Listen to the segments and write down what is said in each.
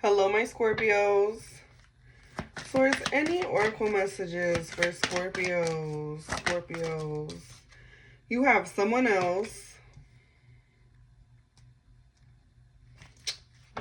Hello, my Scorpios. So, is any oracle messages for Scorpios? Scorpios. You have someone else.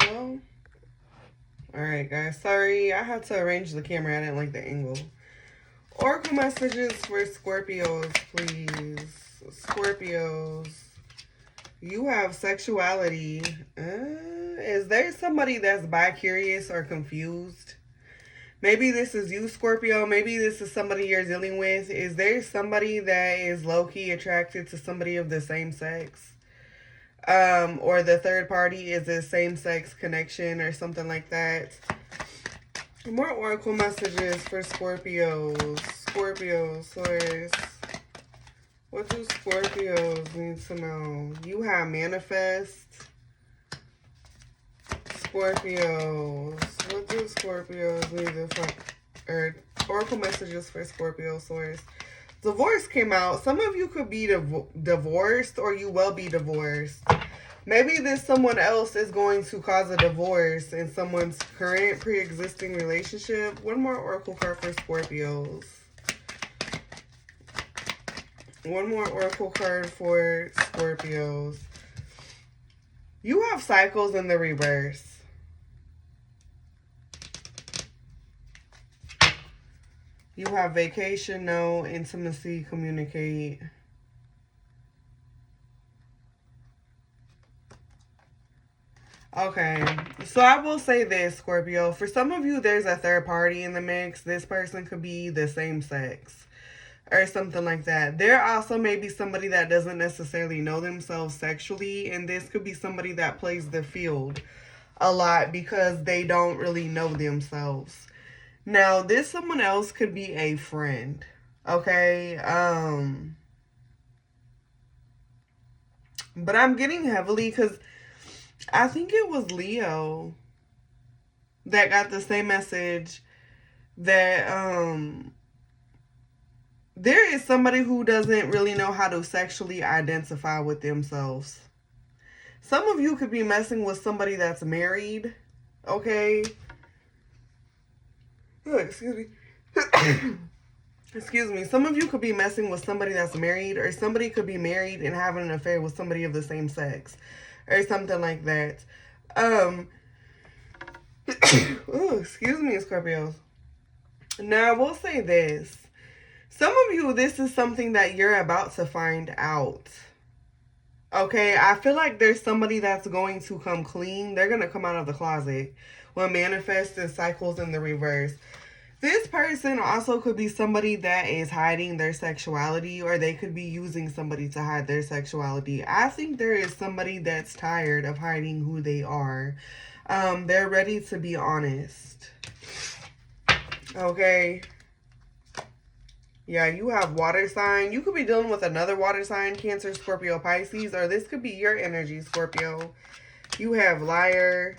Well, alright, guys. Sorry, I had to arrange the camera. I didn't like the angle. Oracle messages for Scorpios, please. Scorpios. You have sexuality. Is there somebody that's bi-curious or confused? Maybe this is you, Scorpio. Maybe this is somebody you're dealing with. Is there somebody that is low-key attracted to somebody of the same sex? Or the third party is a same-sex connection or something like that. More oracle messages for Scorpios. Scorpios, source. What do Scorpios need to know? You have manifest. Scorpios. What do Scorpios need to find? Or oracle messages for Scorpio source. Divorce came out. Some of you could be divorced or you will be divorced. Maybe this someone else is going to cause a divorce in someone's current pre-existing relationship. One more oracle card for Scorpios. One more oracle card for Scorpios. You have cycles in the reverse. You have vacation, no intimacy, communicate. Okay, so I will say this, Scorpio. For some of you, there's a third party in the mix. This person could be the same sex or something like that. There also may be somebody that doesn't necessarily know themselves sexually, and this could be somebody that plays the field a lot because they don't really know themselves. Now, this someone else could be a friend, okay? But I'm getting heavily because I think it was Leo that got the same message that there is somebody who doesn't really know how to sexually identify with themselves. Some of you could be messing with somebody that's married, okay? Oh, excuse me. Excuse me. Some of you could be messing with somebody that's married, or somebody could be married and having an affair with somebody of the same sex, or something like that. Oh, excuse me, Scorpios. Now, I will say this. Some of you, this is something that you're about to find out. Okay, I feel like there's somebody that's going to come clean. They're going to come out of the closet when manifest and cycles in the reverse. This person also could be somebody that is hiding their sexuality, or they could be using somebody to hide their sexuality. I think there is somebody that's tired of hiding who they are. They're ready to be honest. Okay. Yeah, you have water sign. You could be dealing with another water sign, Cancer, Scorpio, Pisces, or this could be your energy, Scorpio. You have liar,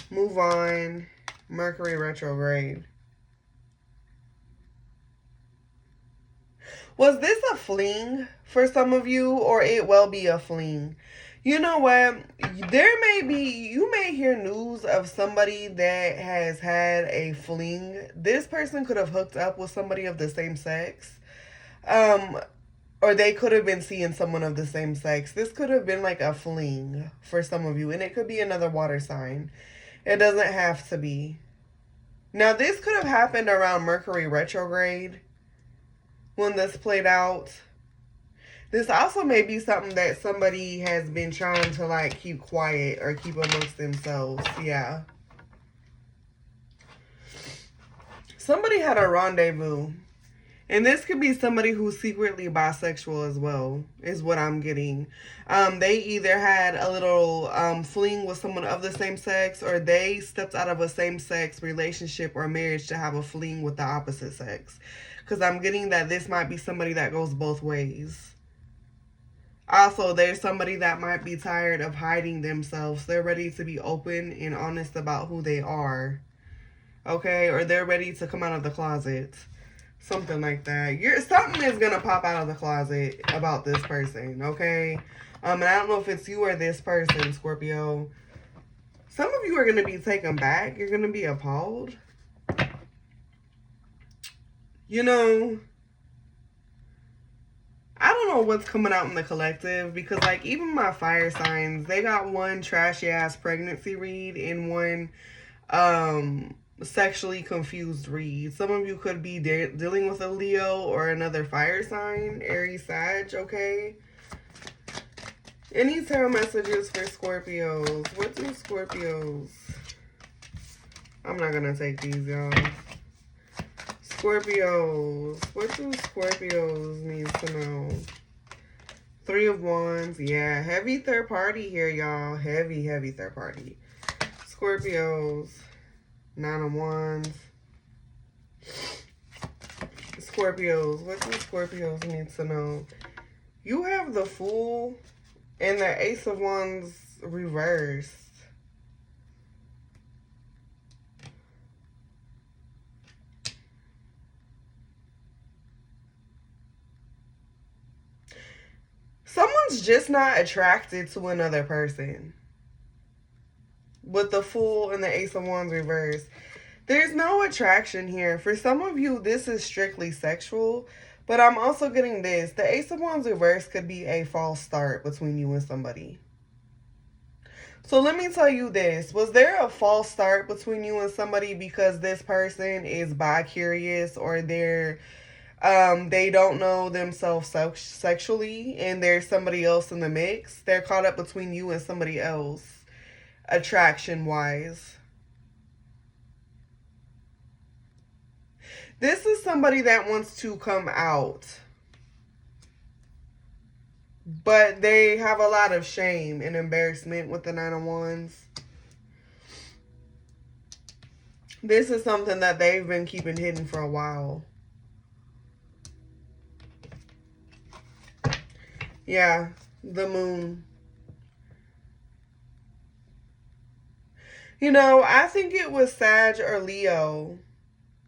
move on, Mercury retrograde. Was this a fling for some of you, or it will be a fling? You know what? You may hear news of somebody that has had a fling. This person could have hooked up with somebody of the same sex. Or they could have been seeing someone of the same sex. This could have been like a fling for some of you. And it could be another water sign. It doesn't have to be. Now, this could have happened around Mercury retrograde when this played out. This also may be something that somebody has been trying to like keep quiet or keep amongst themselves. Yeah. Somebody had a rendezvous. And this could be somebody who's secretly bisexual as well, is what I'm getting. They either had a little fling with someone of the same sex, or they stepped out of a same-sex relationship or marriage to have a fling with the opposite sex. Because I'm getting that this might be somebody that goes both ways. Also, there's somebody that might be tired of hiding themselves. They're ready to be open and honest about who they are. Okay? Or they're ready to come out of the closet. Something like that. Something is going to pop out of the closet about this person. Okay? And I don't know if it's you or this person, Scorpio. Some of you are going to be taken back. You're going to be appalled. You know, I don't know what's coming out in the collective because, like, even my fire signs, they got one trashy ass pregnancy read and one sexually confused read. Some of you could be dealing with a Leo or another fire sign, Aries, Sag, okay? Any tarot messages for Scorpios? What do Scorpios? I'm not gonna take these, y'all. Scorpios. What do Scorpios need to know? Three of Wands. Yeah, heavy third party here, y'all. Heavy, heavy third party. Scorpios. Nine of Wands. Scorpios. What do Scorpios need to know? You have the Fool and the Ace of Wands reversed. Someone's just not attracted to another person. With the Fool and the Ace of Wands reversed. There's no attraction here. For some of you, this is strictly sexual. But I'm also getting this. The Ace of Wands reversed could be a false start between you and somebody. So let me tell you this. Was there a false start between you and somebody because this person is bi-curious or they don't know themselves sexually and there's somebody else in the mix? They're caught up between you and somebody else, attraction-wise. This is somebody that wants to come out, but they have a lot of shame and embarrassment with the Nine of Wands. This is something that they've been keeping hidden for a while. Yeah, the Moon. You know, I think it was Sag or Leo.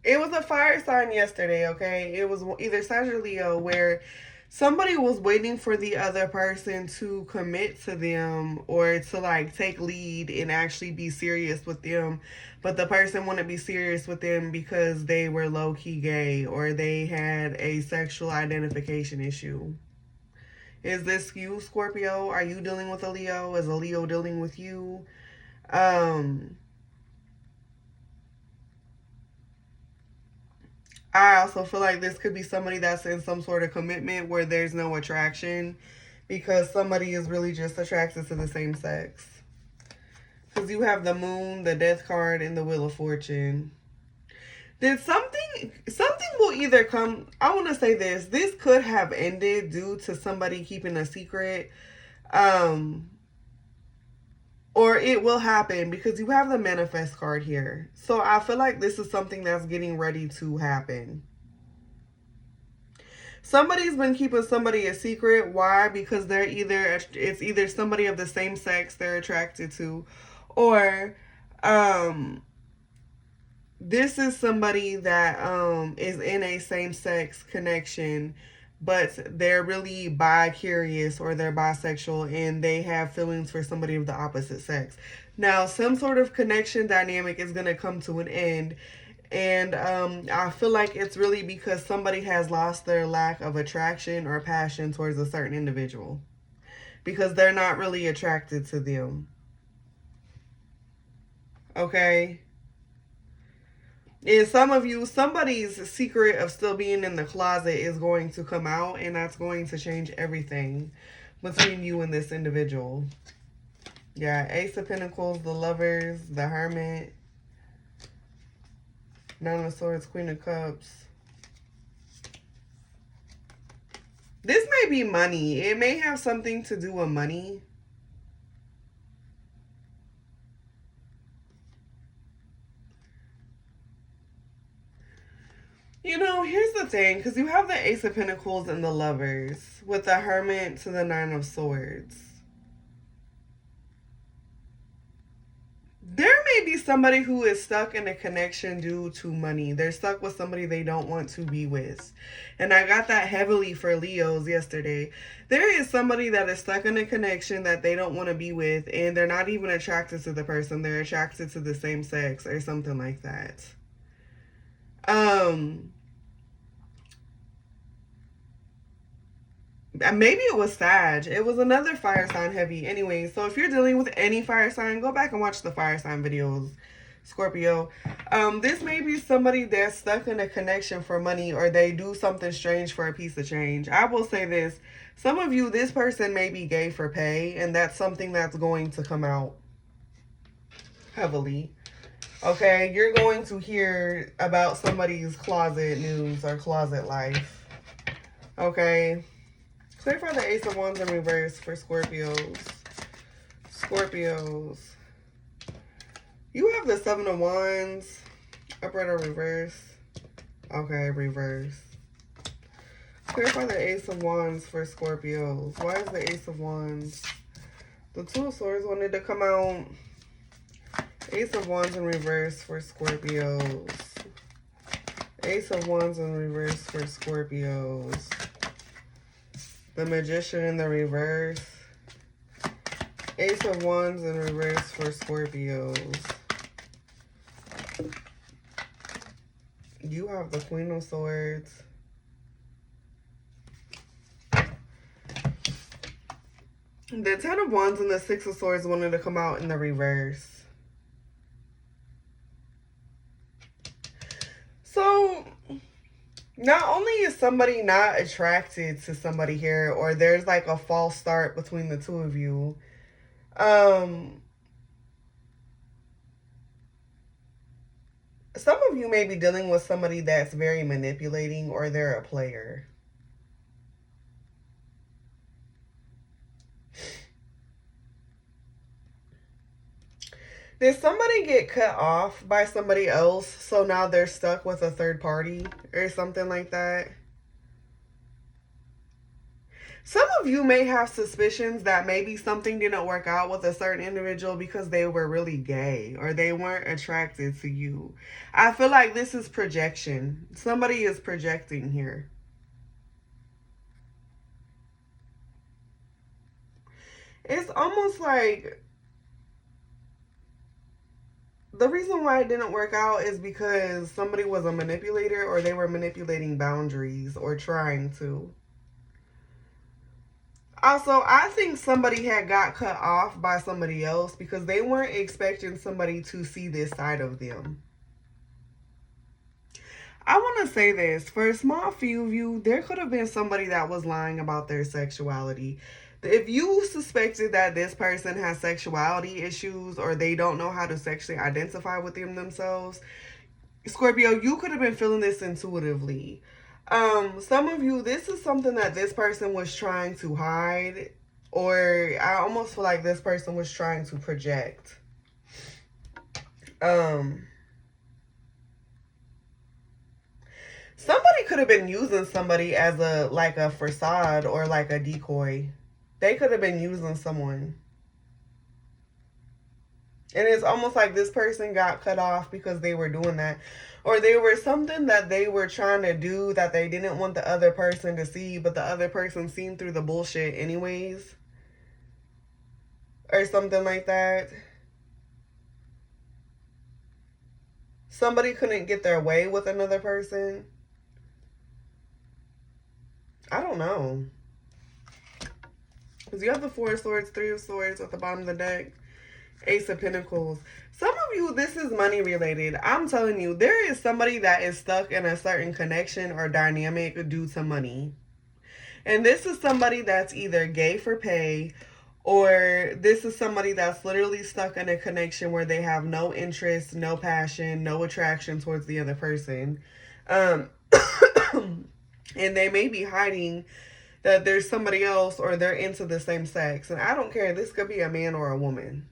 It was a fire sign yesterday, okay? It was either Sag or Leo where somebody was waiting for the other person to commit to them or to, like, take lead and actually be serious with them. But the person wouldn't be serious with them because they were low-key gay or they had a sexual identification issue. Is this you, Scorpio? Are you dealing with a Leo? Is a Leo dealing with you? I also feel like this could be somebody that's in some sort of commitment where there's no attraction because somebody is really just attracted to the same sex. Because you have the Moon, the Death card, and the Wheel of Fortune. Did something will either come, I want to say this could have ended due to somebody keeping a secret. Or it will happen because you have the Manifest card here. So I feel like this is something that's getting ready to happen. Somebody's been keeping somebody a secret. Why? Because it's either somebody of the same sex they're attracted to, or this is somebody that is in a same-sex connection, but they're really bi-curious or they're bisexual and they have feelings for somebody of the opposite sex. Now, some sort of connection dynamic is going to come to an end. And I feel like it's really because somebody has lost their lack of attraction or passion towards a certain individual. Because they're not really attracted to them. Okay? And some of you, somebody's secret of still being in the closet is going to come out, and that's going to change everything between you and this individual. Yeah, Ace of Pentacles, the Lovers, the Hermit, Nine of Swords, Queen of Cups. This may be money. It may have something to do with money. You know, here's the thing, because you have the Ace of Pentacles and the Lovers with the Hermit to the Nine of Swords. There may be somebody who is stuck in a connection due to money. They're stuck with somebody they don't want to be with. And I got that heavily for Leos yesterday. There is somebody that is stuck in a connection that they don't want to be with, and they're not even attracted to the person. They're attracted to the same sex or something like that. Maybe it was Sag. It was another fire sign heavy. Anyway, so if you're dealing with any fire sign, go back and watch the fire sign videos, Scorpio. This may be somebody that's stuck in a connection for money, or they do something strange for a piece of change. I will say this. Some of you, this person may be gay for pay, and that's something that's going to come out heavily. Okay, you're going to hear about somebody's closet news or closet life. Okay. Clear for the Ace of Wands in reverse for Scorpios. Scorpios. You have the Seven of Wands. Upright or reverse? Okay, reverse. Clear for the Ace of Wands for Scorpios. Why is the Ace of Wands? The Two of Swords wanted to come out. Ace of Wands in reverse for Scorpios. Ace of Wands in reverse for Scorpios. The Magician in the reverse. Ace of Wands in reverse for Scorpios. You have the Queen of Swords. The Ten of Wands and the Six of Swords wanted to come out in the reverse. So, not only is somebody not attracted to somebody here, or there's like a false start between the two of you, some of you may be dealing with somebody that's very manipulating, or they're a player. Did somebody get cut off by somebody else, so now they're stuck with a third party or something like that? Some of you may have suspicions that maybe something didn't work out with a certain individual because they were really gay or they weren't attracted to you. I feel like this is projection. Somebody is projecting here. It's almost like the reason why it didn't work out is because somebody was a manipulator, or they were manipulating boundaries or trying to. Also, I think somebody had got cut off by somebody else because they weren't expecting somebody to see this side of them. I want to say this. For a small few of you, there could have been somebody that was lying about their sexuality. If you suspected that this person has sexuality issues, or they don't know how to sexually identify within themselves, Scorpio, you could have been feeling this intuitively. Some of you, this is something that this person was trying to hide, or I almost feel like this person was trying to project. Somebody could have been using somebody as a facade or like a decoy. They could have been using someone. And it's almost like this person got cut off because they were doing that. Or they were something that they were trying to do that they didn't want the other person to see, but the other person seen through the bullshit anyways. Or something like that. Somebody couldn't get their way with another person. I don't know. Because you have the Four of Swords, Three of Swords at the bottom of the deck. Ace of Pentacles. Some of you, this is money related. I'm telling you, there is somebody that is stuck in a certain connection or dynamic due to money. And this is somebody that's either gay for pay, or this is somebody that's literally stuck in a connection where they have no interest, no passion, no attraction towards the other person. And they may be hiding that there's somebody else, or they're into the same sex. And I don't care. This could be a man or a woman.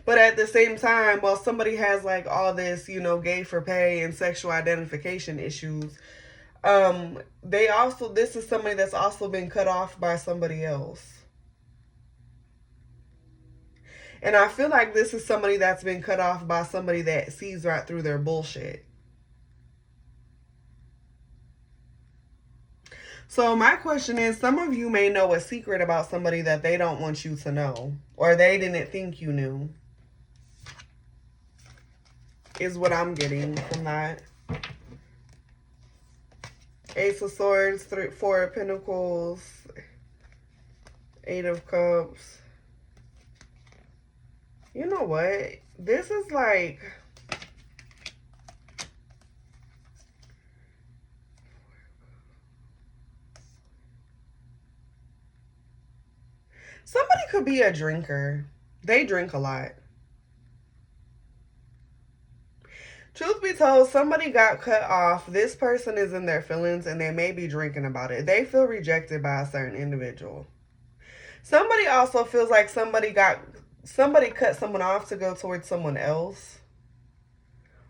But at the same time, while somebody has like all this, gay for pay and sexual identification issues, this is somebody that's also been cut off by somebody else. And I feel like this is somebody that's been cut off by somebody that sees right through their bullshit. So my question is, some of you may know a secret about somebody that they don't want you to know, or they didn't think you knew, is what I'm getting from that. Ace of Swords, Four of Pentacles, Eight of Cups. You know what? This is like... somebody could be a drinker. They drink a lot. Truth be told, somebody got cut off. This person is in their feelings and they may be drinking about it. They feel rejected by a certain individual. Somebody also feels like somebody cut someone off to go towards someone else.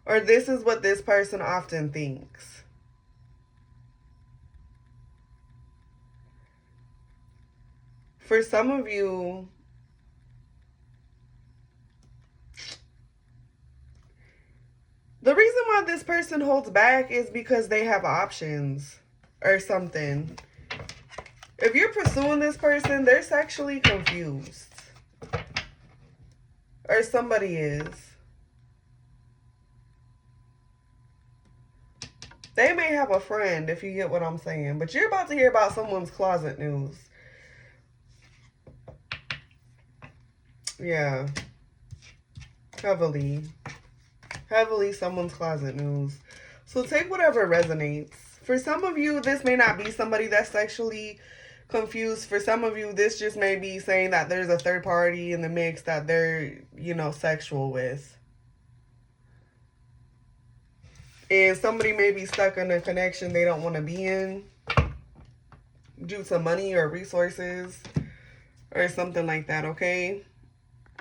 Or this is what this person often thinks. For some of you, the reason why this person holds back is because they have options or something. If you're pursuing this person, they're sexually confused. Or somebody is. They may have a friend, if you get what I'm saying. But you're about to hear about someone's closet news. Yeah. Heavily someone's closet news. So take whatever resonates. For some of you, this may not be somebody that's sexually confused. For some of you, this just may be saying that there's a third party in the mix that they're, you know, sexual with. And somebody may be stuck in a connection they don't want to be in due to money or resources or something like that, okay?